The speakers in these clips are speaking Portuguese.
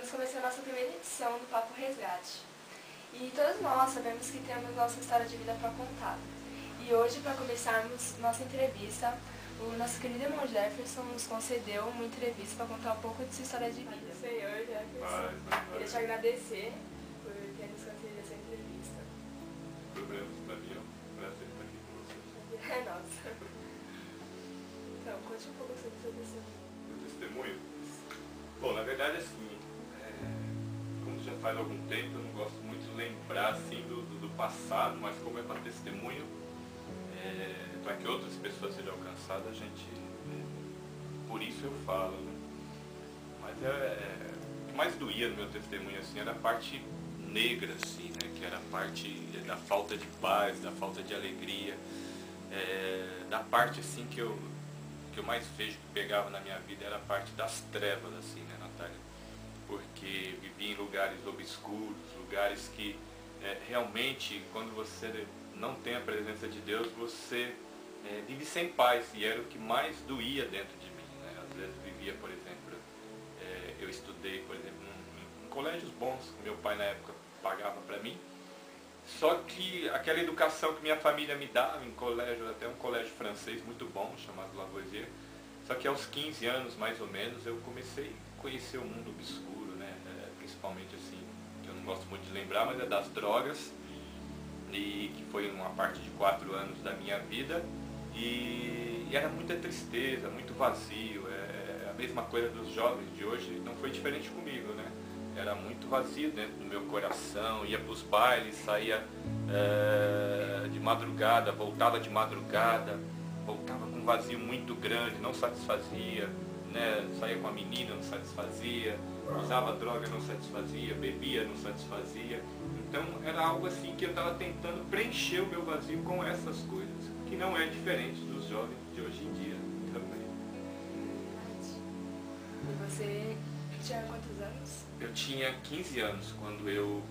Estamos começando a nossa primeira edição do Papo Resgate. E todos nós sabemos que temos nossa história de vida para contar. E hoje, para começarmos nossa entrevista, o nosso querido irmão Jefferson nos concedeu uma entrevista para contar um pouco de sua história de vida. Senhor Jefferson, queria te agradecer por ter nos concedido essa entrevista. Problemas para mim, é um prazer estar aqui com você. É nossa. Então, conte um pouco sobre o seu testemunho. Meu testemunho? Bom, na verdade, assim, como já faz algum tempo, eu não gosto muito de lembrar assim, do passado, mas como é para testemunho, para que outras pessoas sejam alcançadas, a gente, por isso eu falo, né? Mas o que mais doía no meu testemunho assim, era a parte negra, assim, né? Que era a parte da falta de paz, da falta de alegria, da parte assim que eu mais vejo que pegava na minha vida era a parte das trevas, assim, né, Natália? Porque vivia em lugares obscuros, lugares que realmente, quando você não tem a presença de Deus, você vive sem paz, e era o que mais doía dentro de mim, né? Às vezes vivia, por exemplo, eu estudei, por exemplo, em colégios bons, que meu pai na época pagava para mim, só que aquela educação que minha família me dava em colégio, até um colégio francês muito bom, chamado Lavoisier, só que aos 15 anos, mais ou menos, eu comecei a conhecer o mundo obscuro, né? Principalmente assim, que eu não gosto muito de lembrar, mas é das drogas, e que foi uma parte de 4 anos da minha vida, e era muita tristeza, muito vazio, a mesma coisa dos jovens de hoje, não foi diferente comigo, né? Era muito vazio dentro do meu coração, ia para os bailes, saía de madrugada, voltava de madrugada, voltava com um vazio muito grande, não satisfazia, né? Saía com a menina, não satisfazia, usava droga, não satisfazia, bebia, não satisfazia. Então era algo assim que eu estava tentando preencher o meu vazio com essas coisas, que não é diferente dos jovens de hoje em dia também. E você tinha quantos anos? Eu tinha 15 anos quando eu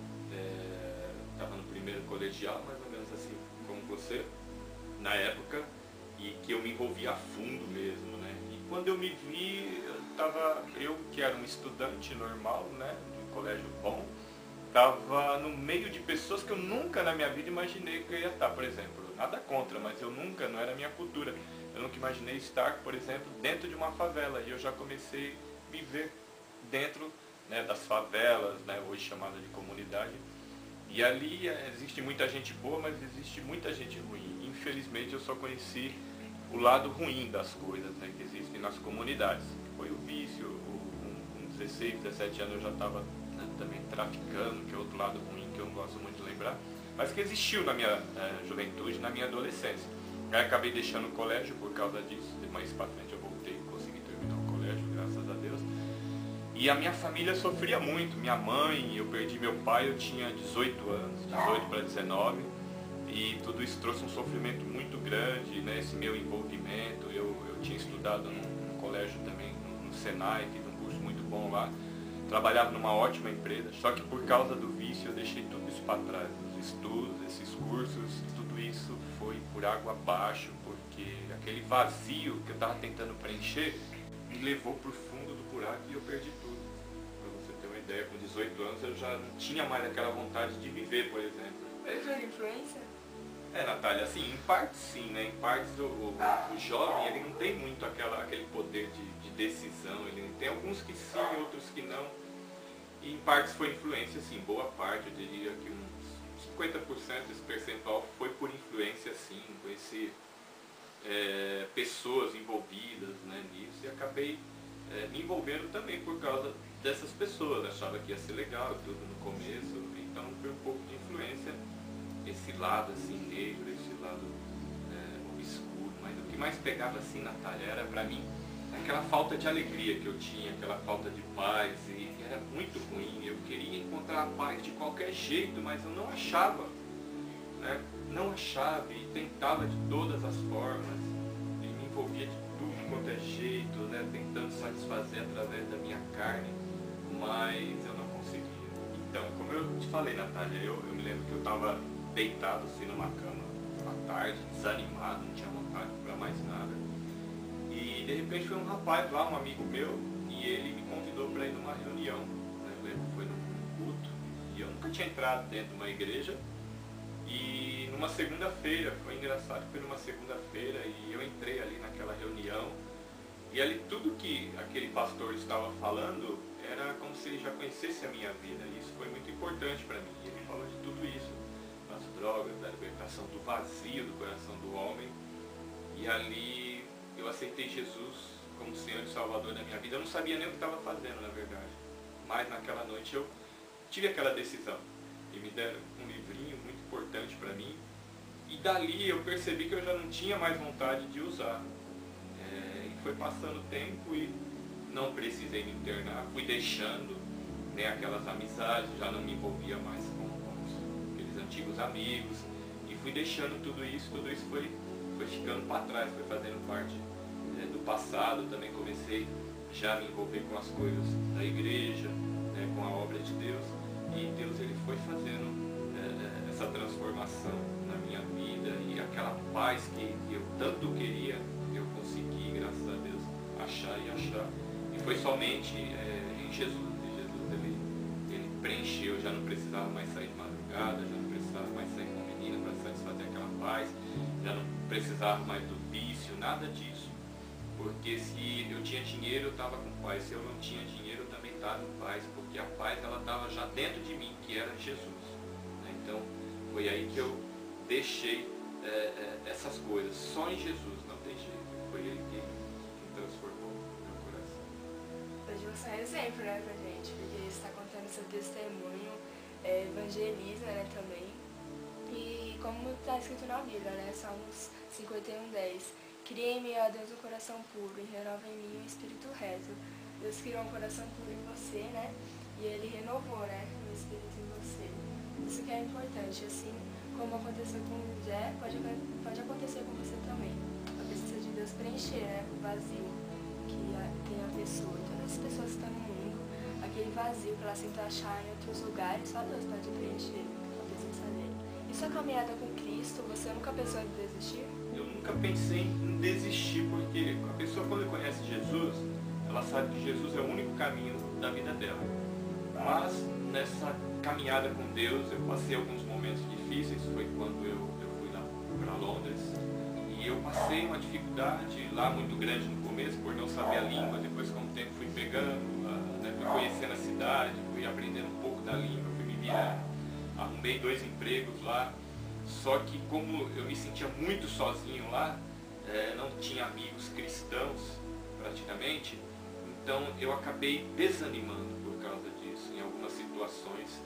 estava no primeiro colegial, mais ou menos assim como você, na época, e que eu me envolvi a fundo mesmo, né? E quando eu me vi, eu que era um estudante normal, né, de um colégio bom, estava no meio de pessoas que eu nunca na minha vida imaginei que eu ia estar, por exemplo. Nada contra, mas não era a minha cultura. Eu nunca imaginei estar, por exemplo, dentro de uma favela, e eu já comecei a viver dentro, né, das favelas, né, hoje chamada de comunidade. E ali existe muita gente boa, mas existe muita gente ruim. Infelizmente eu só conheci o lado ruim das coisas, né, que existem nas comunidades. Foi o vício, com 16, 17 anos eu já estava, né, também traficando, que é outro lado ruim que eu não gosto muito de lembrar, mas que existiu na minha juventude, na minha adolescência. Aí acabei deixando o colégio por causa disso, de mais para frente eu voltei e consegui terminar o colégio, graças a Deus. E a minha família sofria muito, minha mãe, eu perdi meu pai, eu tinha 18 anos, 18 para 19, e tudo isso trouxe um sofrimento muito grande, né, esse meu envolvimento. Eu tinha estudado num colégio também, no Senai, fiz um curso muito bom lá, trabalhava numa ótima empresa, só que por causa do vício eu deixei tudo isso para trás, os estudos, esses cursos, tudo isso foi por água abaixo, porque aquele vazio que eu estava tentando preencher me levou para o fundo do buraco e eu perdi tudo. Para você ter uma ideia, com 18 anos eu já não tinha mais aquela vontade de viver, por exemplo. Foi influência? Natália, assim, em parte sim, né? Em parte o jovem, ele não tem muito aquele poder de decisão, ele tem alguns que sim, outros que não. E em partes foi influência, sim, boa parte, eu diria que uns 50% desse percentual foi por influência, sim, conheci pessoas envolvidas, né, nisso, e acabei me envolvendo também por causa dessas pessoas. Achava que ia ser legal tudo no começo, então foi um pouco de influência, esse lado assim negro, esse lado obscuro. Mas o que mais pegava assim, Natália, era pra mim aquela falta de alegria que eu tinha, aquela falta de paz, e era muito ruim. Eu queria encontrar a paz de qualquer jeito, mas eu não achava, né? Não achava, e tentava de todas as formas, e me envolvia de tudo quanto é jeito, né? Tentando satisfazer através da minha carne, mas eu não conseguia. Então, como eu te falei, Natália, eu me lembro que eu estava deitado assim numa cama, à tarde, desanimado, não tinha vontade para mais nada. E de repente foi um rapaz lá, um amigo meu, e ele me convidou para ir numa reunião, né? tinha entrado dentro de uma igreja e numa segunda-feira, foi engraçado que foi numa segunda-feira e eu entrei ali naquela reunião e ali tudo que aquele pastor estava falando era como se ele já conhecesse a minha vida e isso foi muito importante para mim. Ele falou de tudo isso, das drogas, da libertação do vazio do coração do homem e ali eu aceitei Jesus como Senhor e Salvador da minha vida. Eu não sabia nem o que estava fazendo, na verdade. Mas naquela noite eu tive aquela decisão. E me deram um livrinho muito importante para mim. E dali eu percebi que eu já não tinha mais vontade de usar. E foi passando o tempo e não precisei me internar. Fui deixando, né, aquelas amizades, já não me envolvia mais com aqueles antigos amigos. E fui deixando tudo isso foi ficando para trás, foi fazendo parte do passado. Também comecei já a me envolver com as coisas da igreja, né, com a obra de Deus, e Deus ele foi fazendo essa transformação na minha vida e aquela paz que eu tanto queria, eu consegui, graças a Deus, achar. E foi somente em Jesus. Ele preencheu, já não precisava mais sair de madrugada, já não precisava mais sair com a menina para satisfazer aquela paz, já não precisava mais do vício, nada disso. Porque se eu tinha dinheiro, eu estava com paz. Se eu não tinha dinheiro, eu também estava em paz. Porque a paz, ela estava já dentro de mim, que era Jesus. Então, foi aí que eu deixei essas coisas. Só em Jesus, não tem jeito. Foi Ele que transformou meu coração. Hoje você é um exemplo, né, pra gente. Porque você está contando seu testemunho, evangeliza, né, também. E como está escrito na Bíblia, né, Salmos 51:10. Cria em mim, ó Deus, um coração puro e renova em mim um espírito reto. Deus criou um coração puro em você, né? E Ele renovou, né, o espírito em você. Isso que é importante, assim como aconteceu com o Jé, pode acontecer com você também. A presença de Deus preencher, né, o vazio que tem a pessoa. Todas as pessoas que estão no mundo, aquele vazio que elas tentam achar em outros lugares, só Deus pode preencher a presença dele. E sua caminhada com Cristo, você nunca pensou em desistir? Eu nunca pensei em desistir, porque a pessoa, quando conhece Jesus, ela sabe que Jesus é o único caminho da vida dela. Mas nessa caminhada com Deus, eu passei alguns momentos difíceis. Foi quando eu fui lá para Londres e eu passei uma dificuldade lá muito grande no começo por não saber a língua. Depois, com o tempo, fui pegando, né, fui conhecendo a cidade, fui aprendendo um pouco da língua, fui me virando. Arrumei 2 empregos lá. Só que como eu me sentia muito sozinho lá, não tinha amigos cristãos praticamente, então eu acabei desanimando por causa disso. Em algumas situações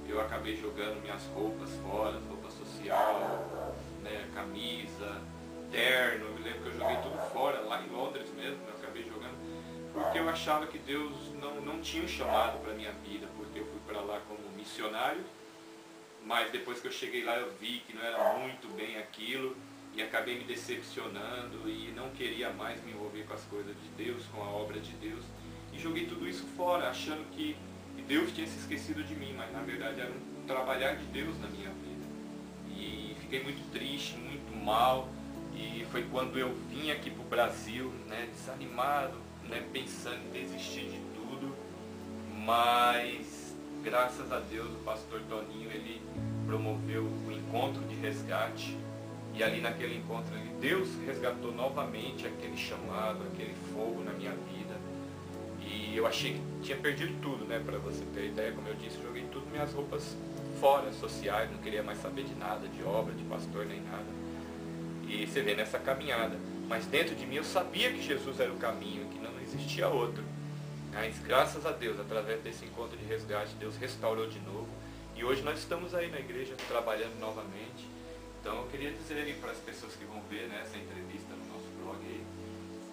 eu acabei jogando minhas roupas fora, roupa social, né, camisa, terno. Eu me lembro que eu joguei tudo fora, lá em Londres mesmo, eu acabei jogando, porque eu achava que Deus não tinha um chamado para a minha vida, porque eu fui para lá como missionário. Mas depois que eu cheguei lá eu vi que não era muito bem aquilo e acabei me decepcionando e não queria mais me envolver com as coisas de Deus, com a obra de Deus. E joguei tudo isso fora, achando que Deus tinha se esquecido de mim, mas na verdade era um trabalhar de Deus na minha vida. E fiquei muito triste, muito mal. E foi quando eu vim aqui para o Brasil, né, desanimado, né, pensando em desistir de tudo. Mas graças a Deus, o pastor Toninho, ele promoveu o encontro de resgate. E ali naquele encontro, Deus resgatou novamente aquele chamado, aquele fogo na minha vida. E eu achei que tinha perdido tudo, né? Para você ter ideia, como eu disse, eu joguei tudo, minhas roupas fora, sociais, não queria mais saber de nada, de obra, de pastor, nem nada. E você vê nessa caminhada. Mas dentro de mim eu sabia que Jesus era o caminho, que não existia outro. Mas graças a Deus, através desse encontro de resgate, Deus restaurou de novo. E hoje nós estamos aí na igreja trabalhando novamente. Então eu queria dizer aí para as pessoas que vão ver, né, essa entrevista no nosso blog aí,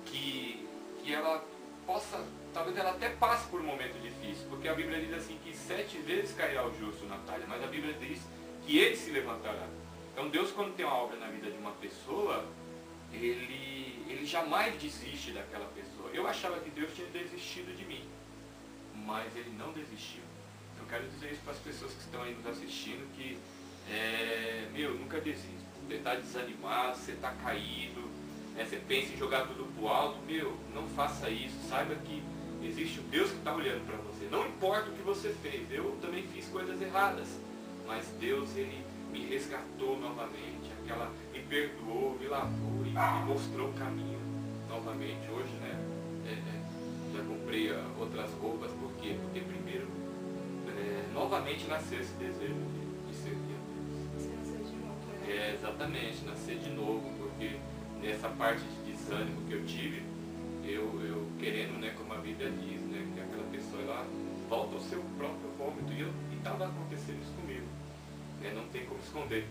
que ela possa, talvez ela até passe por um momento difícil, porque a Bíblia diz assim que 7 vezes cairá o justo na talha, mas a Bíblia diz que ele se levantará. Então Deus, quando tem uma obra na vida de uma pessoa, ele jamais desiste daquela pessoa. Eu achava que Deus tinha desistido de mim, mas ele não desistiu. Eu quero dizer isso para as pessoas que estão aí nos assistindo, que nunca desista. Você está desanimado, você está caído, né? Você pensa em jogar tudo pro alto, não faça isso. Saiba que Existe o Deus que está olhando para você. Não importa o que você fez, eu também fiz coisas erradas, mas Deus, Ele me resgatou novamente, me perdoou, me lavou e me mostrou o caminho novamente. Hoje, né, já comprei outras roupas, por quê? Porque primeiro, novamente nasceu esse desejo de servir a Deus. Você nasceu de novo, né? Exatamente, nascer de novo, porque nessa parte de desânimo que eu tive, eu querendo, né, como a Bíblia diz, né, que aquela pessoa lá volta ao seu próprio vômito, e estava acontecendo isso comigo, né, não tem como esconder.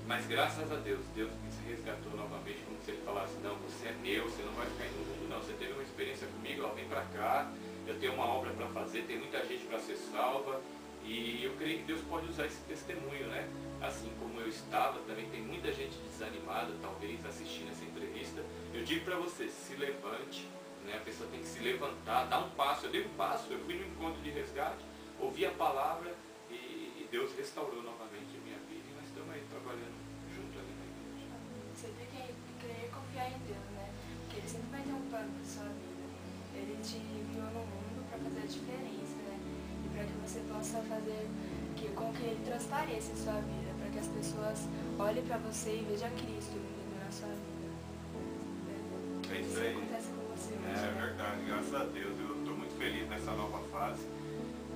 Mas graças a Deus, Deus me resgatou novamente, como se Ele falasse, não, você é meu, você não vai ficar no mundo, não, você teve uma experiência comigo, ó, vem pra cá, eu tenho uma obra para fazer, tem muita gente para ser salva, e eu creio que Deus pode usar esse testemunho, né? Assim como eu estava, também tem muita gente desanimada, talvez, assistindo essa entrevista. Eu digo para você, se levante, né? A pessoa tem que se levantar, dar um passo. Eu dei um passo, eu fui no encontro de resgate, ouvi a palavra e Deus restaurou novamente a minha vida. E nós estamos aí trabalhando junto ali na igreja. Você tem que crer e confiar em Deus, né? Porque Ele sempre vai ter um plano para sua vida. Ele te enviou no mundo para fazer a diferença, né? E para que você possa fazer com que Ele transpareça em sua vida, para que as pessoas olhem para você e vejam Cristo vivendo na sua vida. É isso aí. Acontece com você hoje, É né? verdade, graças a Deus. Eu estou muito feliz nessa nova fase.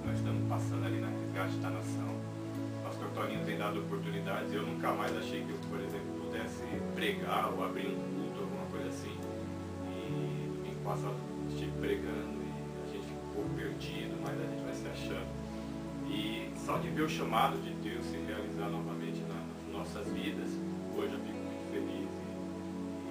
Nós estamos passando ali na Resgate da Nação. O pastor Toninho tem dado oportunidades. Eu nunca mais achei que eu, por exemplo, pudesse pregar ou abrir um culto, alguma coisa assim. E domingo passado estive pregando e a gente ficou um pouco perdido, mas a gente vai se achando. E só de ver o chamado de Deus se realizar novamente nas nossas vidas, hoje eu fico muito feliz.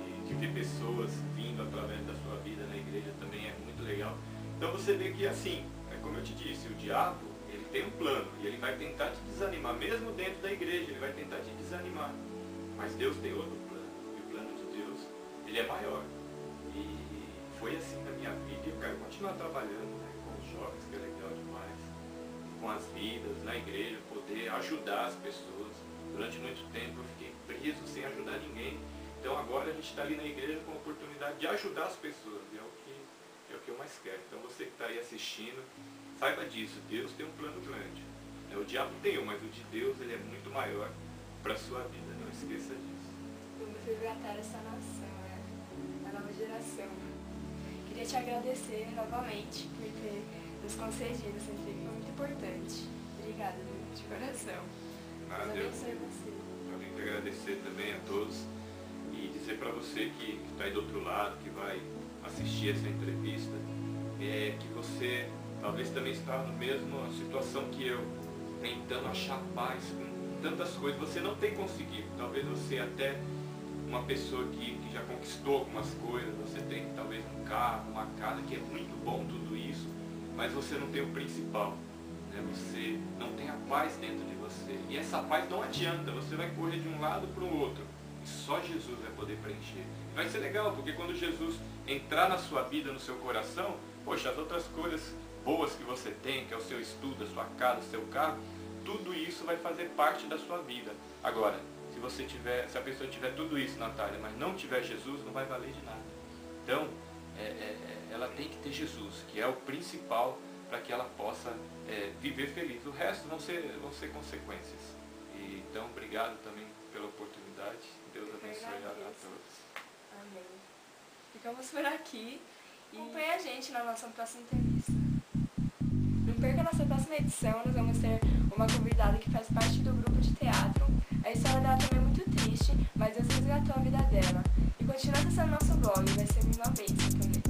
E de ver pessoas vindo através da sua vida na igreja também é muito legal. Então você vê que assim, como eu te disse, o diabo, ele tem um plano e ele vai tentar te desanimar, mesmo dentro da igreja, ele vai tentar te desanimar. Mas Deus tem outro plano, e o plano de Deus, ele é maior. E foi assim na minha vida e eu quero continuar trabalhando, né, com os jovens, que é legal demais, com as vidas, na igreja, poder ajudar as pessoas. Durante muito tempo eu fiquei preso sem ajudar ninguém. Então agora a gente está ali na igreja com a oportunidade de ajudar as pessoas. É o que eu mais quero. Então você que está aí assistindo, saiba disso. Deus tem um plano grande. O diabo tem um, mas o de Deus ele é muito maior para a sua vida. Não esqueça disso. Vamos resgatar essa nação, né? A nova geração. Queria te agradecer novamente por ter nos concedido essa entrevista muito importante. Obrigada, de coração. Deus abençoe você. Eu tenho que agradecer também a todos e dizer para você que está aí do outro lado, que vai assistir essa entrevista, que você talvez também está na mesma situação que eu, tentando achar paz com tantas coisas. Você não tem conseguido. Talvez você até uma pessoa que já conquistou algumas coisas, você tem talvez um carro, uma casa, que é muito bom tudo isso, mas você não tem o principal, né? Você não tem a paz dentro de você. E essa paz não adianta, você vai correr de um lado para o outro. E só Jesus vai poder preencher. Vai ser legal, porque quando Jesus entrar na sua vida, no seu coração, poxa, as outras coisas boas que você tem, que é o seu estudo, a sua casa, o seu carro, tudo isso vai fazer parte da sua vida. Agora, se a pessoa tiver tudo isso, Natália, mas não tiver Jesus, não vai valer de nada. Então, ela tem que ter Jesus, que é o principal para que ela possa viver feliz. O resto vão ser consequências. Então, obrigado também pela oportunidade. Deus abençoe a todos. Amém. Ficamos por aqui e acompanhe a gente na nossa próxima entrevista. Não perca a nossa próxima edição, nós vamos ter uma convidada que faz parte do grupo de teatro. A história dela também é muito triste, mas Deus resgatou a vida dela. E continua acessando nosso blog, vai ser uma bênção também.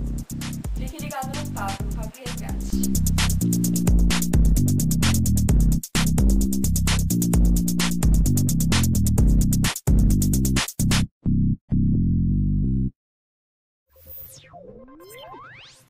Fique ligado no Papo Resgate.